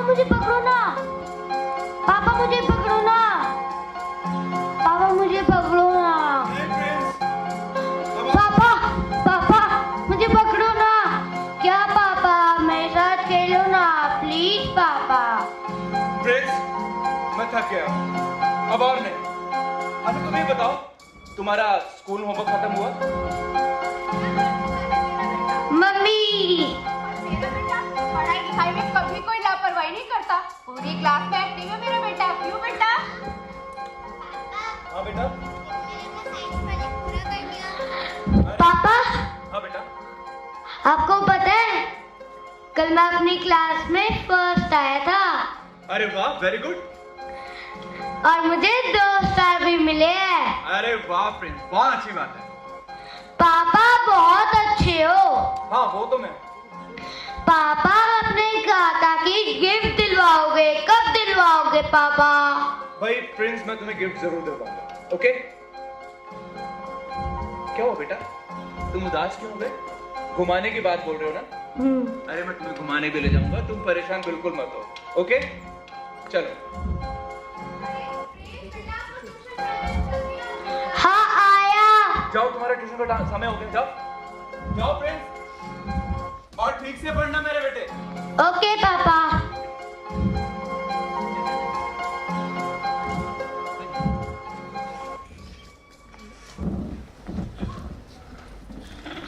मुझे पकड़ो ना, पापा मुझे पकड़ो ना, पापा मुझे पकड़ो ना, पापा पापा मुझे पकड़ो ना। क्या पापा मेरे साथ खेलो ना प्लीज पापा। प्रिंस, मैं थक गया, अब और नहीं। अच्छा तुम ये बताओ, तुम्हारा स्कूल होमवर्क खत्म हुआ? मम्मी मेरा बेटा पढ़ाई लिखाई में कभी कोई लापरवाही नहीं करता, पूरी क्लास में एक्टिव है मेरा बेटा। क्यों बेटा? हाँ बेटा। पापा हाँ बेटा। आपको पता है कल मैं अपनी क्लास में फर्स्ट आया था अरे वाह, वेरी गुड। और मुझे 2 स्टार भी मिले हैं। अरे वाह प्रिंस, बहुत अच्छी बात है। पापा बहुत अच्छे हो। हाँ वो तो मैं। पापा आपने कहा था कि गिफ्ट दिलवाओगे, कब दिलवाओगे पापा? भाई प्रिंस, मैं तुम्हें गिफ्ट जरूर दिलवाऊंगा, ओके? क्या हुआ बेटा, तुम उदास क्यों हो गए? घुमाने की बात बोल रहे हो ना? अरे मैं तुम्हें घुमाने भी ले जाऊंगा, तुम परेशान बिल्कुल मत हो, ओके? चलो। हाँ आया। जाओ, तुम्हारा ट्यूशन का समय हो गया, जाओ जाओ प्रिंस, और ठीक से पढ़ना मेरे बेटे। ओके पापा।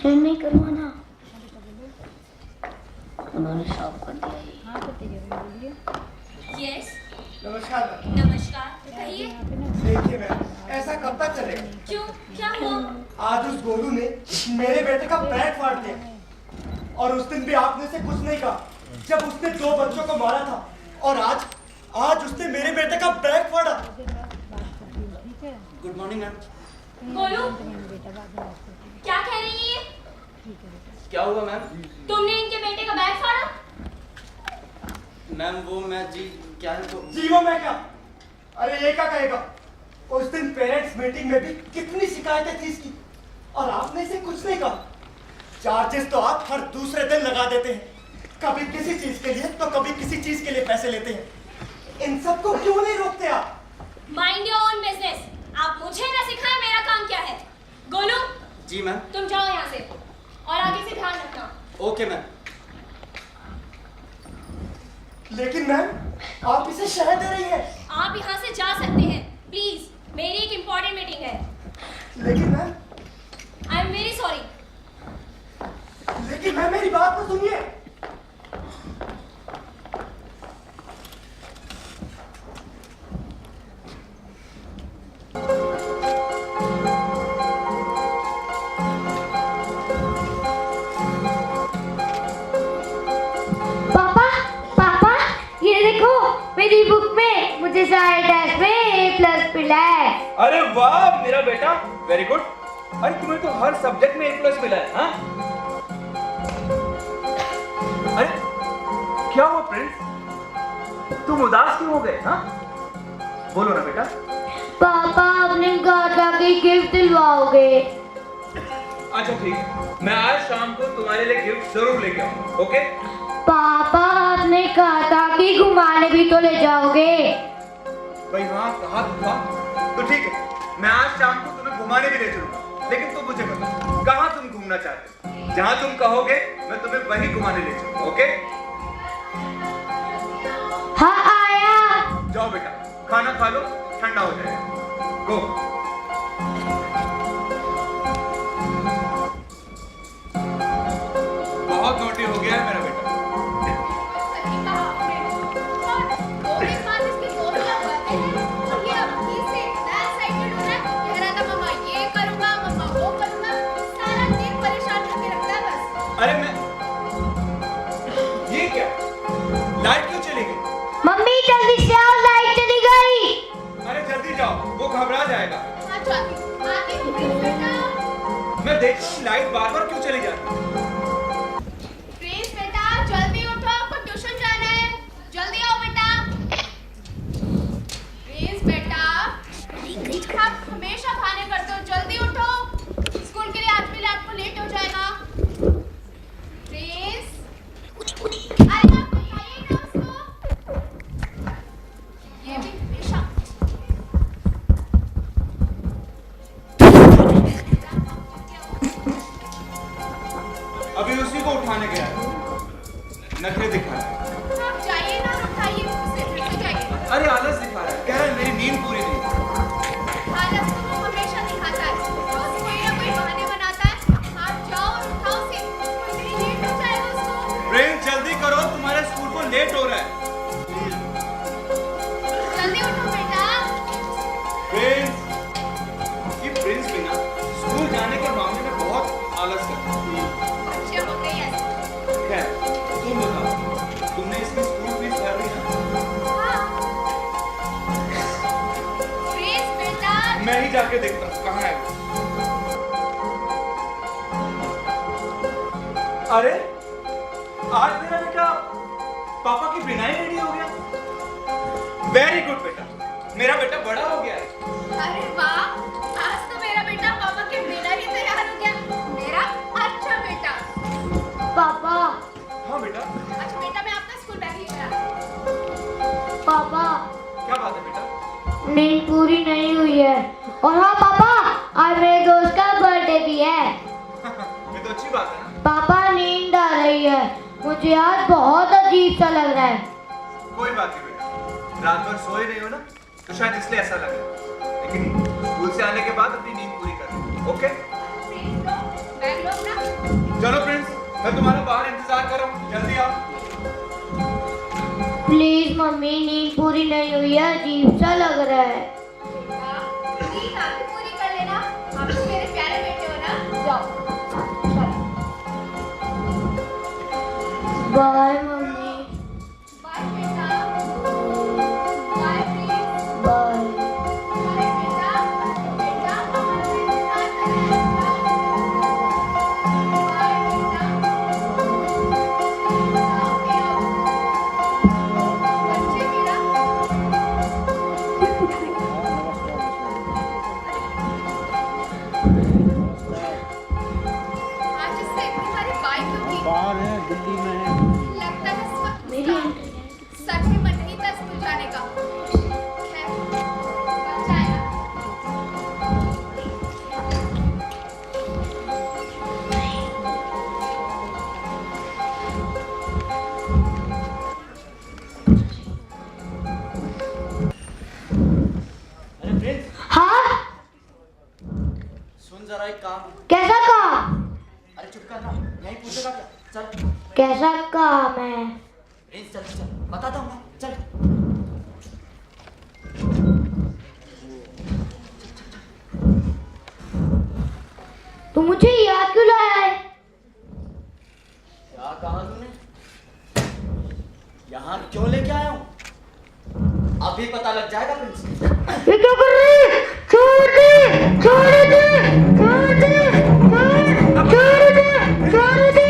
नहीं करवाना, उन्होंने साफ कर दिया। यस, नमस्कार मैम। नमस्कार, बताइए। देखिए मैम, ऐसा कब तक चलेगा? क्यों, क्या हुआ? आज उस गोलू ने मेरे बेटे का पैर फाड़ दिया, और उस दिन भी आपने से कुछ नहीं कहा जब उसने 2 बच्चों को मारा था, और आज उसने मेरे बेटे का बैग फाड़ा। Good morning ma'am. गोलू, क्या कह रही है? क्या हुआ मैम? तुमने इनके बेटे का बैग फाड़ा? मैम वो मैं जी क्या है तो जीवो मैं क्या? अरे ये क्या कहेगा? उस दिन पेरेंट्स मीटिंग में भी कितनी शिकायतें थी इसकी, और आपने इसे कुछ नहीं कहा। चार्जेस तो आप हर दूसरे दिन लगा देते हैं, कभी किसी चीज के लिए तो कभी किसी चीज के लिए पैसे लेते हैं। इन सबको क्यों नहीं रोकते आप? Mind your own business. आप मुझे ना सिखाएं मेरा काम क्या है। गोलू, जी मैम। तुम जाओ यहाँ से, और आगे से ध्यान रखना। Okay ma'am. लेकिन मैम आप इसे शह दे रही हैं। आप यहाँ से जा सकते हैं प्लीज, मेरी एक इम्पोर्टेंट मीटिंग है। लेकिन ma'am I am very sorry. लेकिन मैम मेरी बात तो सुनिए। पापा पापा ये देखो, मेरी बुक में मुझे सारे टेस्ट में A+ मिला है। अरे वाह मेरा बेटा, वेरी गुड। अरे तुम्हें तो हर सब्जेक्ट में A+ मिला है, हाँ? अरे क्या हुआ प्रिंस, तुम उदास क्यों हो गए? हाँ बोलो ना बेटा। पापा आपने कहा था कि गिफ्ट दिलवाओगे। अच्छा ठीक है, मैं आज शाम को तुम्हारे लिए गिफ्ट जरूर लेके आऊंगा, ओके? पापा आपने कहा था कि घुमाने भी तो ले जाओगे। भाई हाँ कहा था, तो ठीक है, मैं आज शाम को तुम्हें घुमाने भी ले चलूंगा, लेकिन तुम मुझे बताओ कहाँ तुम घूमना चाहते हो? जहाँ तुम कहोगे मैं तुम्हें वहीं घुमाने ले चलूंगा, ओके? हाँ आया। जाओ बेटा, खाना खा लो, ठंडा हो जाएगा। गो। बहुत नोटी हो गया है मेरा बेटा। सही कहा आपने। और 2 दिन बाद इसकी दोस्तियां बढ़ते हैं, और ये अभी से इतना एक्साइटेड हो रहा है, कह रहा था मम्मा ये करूंगा, मम्मा वो करूंगा, सारा दिन परेशान करके रखता है बस। अरे मैं ये क्या, लाइट क्यों चली गई? मम्मी जल्दी से आओ, लाइट चली गई। अरे जल्दी जाओ, वो घबरा जाएगा। हाँ जाती आती हूँ प्लीज बेटा। मैं देखता हूँ लाइट बार बार क्यों चली जाती है। प्लीज बेटा जल्दी उठो, आपको ट्यूशन जाना है, जल्दी आओ बेटा। प्लीज बेटा, आप हमेशा खाने करते हो, जल्दी उठो, स्कूल के लिए आज भी आपको लेट हो जाएगा। प्लीज अरे आप उठाइए ना उसको। मैं ही जाके देखता हूँ कहाँ है वो। अरे आज मेरा बेटा पापा की बिना ही रेडी हो गया। वेरी गुड बेटा, मेरा बेटा बड़ा हो गया है। अरे वाह, आज तो मेरा बेटा पापा के बिना ही तैयार हो गया। मेरा अच्छा बेटा। पापा हाँ बेटा। अच्छा बेटा, मैं आपका स्कूल बैग लेकर आती हूँ। पापा क्या बात है बेटा? नींद पूरी नहीं हुई है। और हाँ पापा, आज मेरे दोस्त का बर्थडे भी है। ये तो अच्छी बात है ना। पापा नींद आ रही है, मुझे आज बहुत अजीब सा लग रहा है। कोई बात नहीं बेटा, रात भर सोए नहीं हो ना, तो शायद इसलिए ऐसा लग रहा है। लेकिन स्कूल से आने के बाद अपनी नींद पूरी कर लो, ओके? प्लीज लो, बैग लो अपना। चलो प्रिंस, मैं तुम्हारा बाहर इंतजार कर रहा हूँ, जल्दी आओ। प्लीज मम्मी, नींद पूरी नहीं हुई है, अजीब सा लग रहा है। बेटा, प्लीज आप भी पूरी कर लेना। आप तो मेरे प्यारे बेटे हो ना। जाओ चलो। Bye mummy. बाय बेटा। Bye please. बाय। बाय बेटा। बेटा हमारा इंतजार कर रहे हैं। बाय बेटा। बच्चे मेरा। आज इससे इतनी सारी बाइक क्यों की? बाहर है, दिल्ली में है। लगता है इस वक्त मेरी उसका सच में मन नहीं था स्कूल जाने का। खैर, बच्चा है ना। अरे प्रिंस, हाँ, सुन जरा एक काम। कैसा काम? अरे चुप कर ना, यही पूछेगा क्या? चल कैसा काम है? प्रिंस, चल चल, बताता हूँ मैं, चल। तू मुझे याद क्यों लाया है? क्या कहा तूने? यहाँ क्यों लेके आया हूँ? अभी पता लग जाएगा प्रिंस। ये क्या कर रही है? छोड़ दे, छोड़ दे, छोड़ दे, छोड़ दे, छोड़ दे,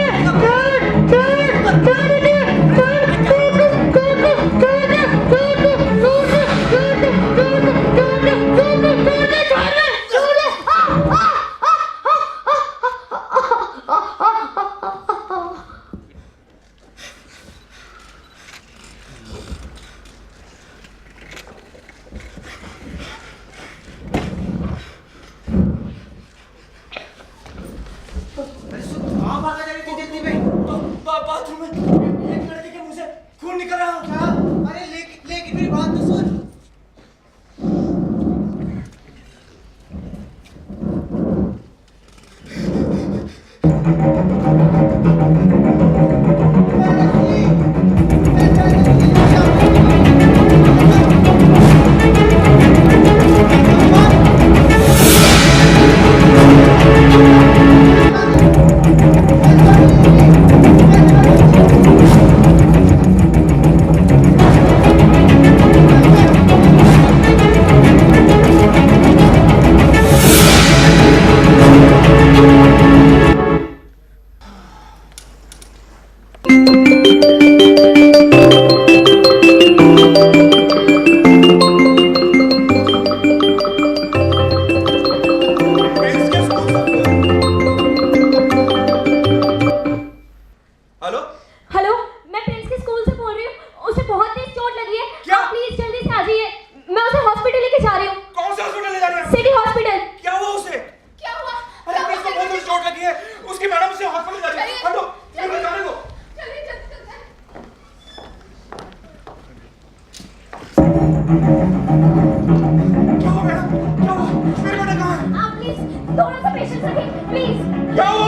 कहाँ भागा जा रही थी इतनी में? तो बाथरूम में एक लड़के के मुंह से खून निकल रहा। क्या? अरे लेकिन मेरी बात तो सुन।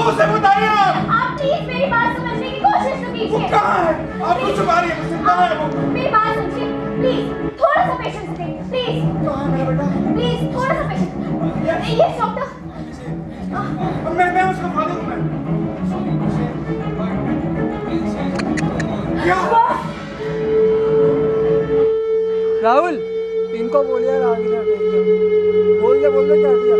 उसे बताइए आप प्लीज मेरी बात समझने की कोशिश तो वो कीजिए। कहाँ है? आपको छुपा रही है मुझसे, कहाँ है वो? मेरी बात समझिए प्लीज, थोड़ा सा पेशेंस दीजिए प्लीज, कहाँ है मेरा बेटा? प्लीज थोड़ा सा पेशेंस। ये डॉक्टर, मैं उसका फादर हूँ मैं। क्या? राहुल, इनको बोलिए आगे बोल बोल दे क्या किया।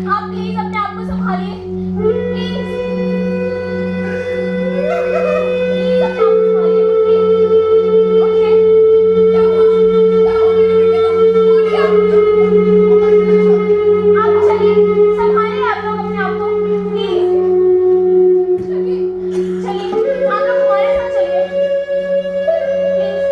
आप प्लीज अपने आप को संभालिए, प्लीज प्लीज अपने आप को संभालिए, उठिए, उठिए। क्या हुआ मेरे बेटे को? बोलिए आप चलिए, संभालिए आप लोग अपने आप को, प्लीज चलिए, आप लोग हमारे साथ चलिए, प्लीज।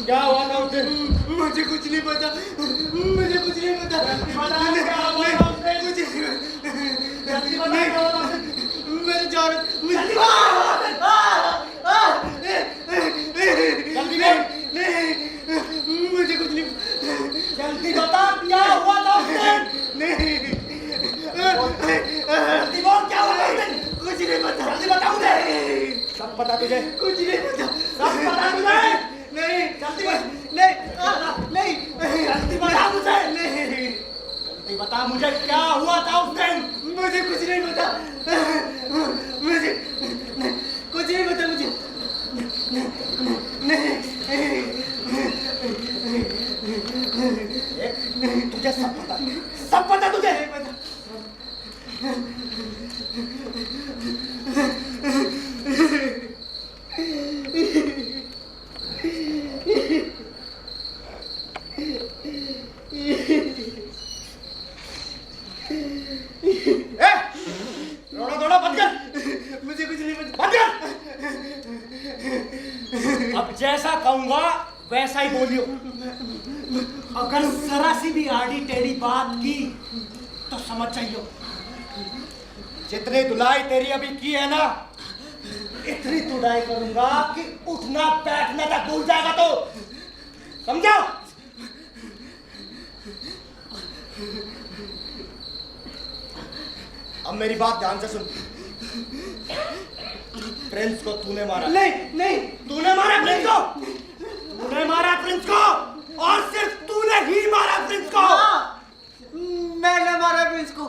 क्या हुआ था उसे? मुझे कुछ नहीं पता, मुझे कुछ नहीं पता। मेरे जा मुझे कुछ नहीं। जल्दी बता क्या हुआ था उसे? जल्दी बोल क्या हुआ था उसे? कुछ नहीं पता। जल्दी बता मुझे। सब पता तुझे? कुछ नहीं पता। सब पता तुझे? नहीं जल्दी नहीं नहीं जल्दी बता मुझे। नहीं जल्दी बता मुझे क्या हुआ था उस दिन? मुझे कुछ नहीं पता। मुझे कुछ नहीं पता। मुझे तुझे सब पता? सब पता तुझे? नहीं पता। रोना धोना बंद कर। मुझे कुछ नहीं पता। बंद कर। अब जैसा कहूंगा वैसा ही बोलियो। अगर जरा सी भी आड़ी टेढ़ी बात की तो समझ जाइयो, जितनी धुलाई तेरी अभी की है ना, इतनी धुलाई करूंगा कि उठना बैठना तक भूल जाएगा। तो समझो? अब मेरी बात ध्यान से सुन। प्रिंस को तूने मारा? नहीं नहीं तूने मारा प्रिंस को? तूने मारा प्रिंस को, और सिर्फ तूने ही मारा प्रिंस को। मैंने मारा प्रिंस को।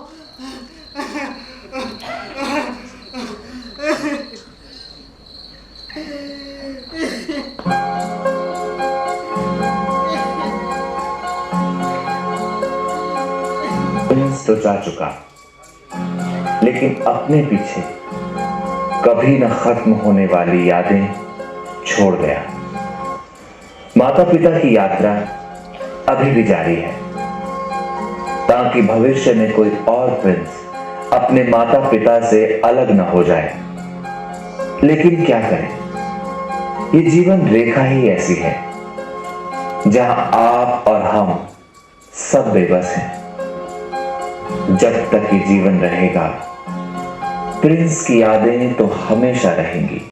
प्रिंस तो जा चुका, लेकिन अपने पीछे कभी न खत्म होने वाली यादें छोड़ गया। माता पिता की यात्रा अभी भी जारी है, ताकि भविष्य में कोई और प्रिंस अपने माता पिता से अलग न हो जाए। लेकिन क्या करें, ये जीवन रेखा ही ऐसी है जहां आप और हम सब बेबस हैं। जब तक ये जीवन रहेगा, प्रिंस की यादें तो हमेशा रहेंगी।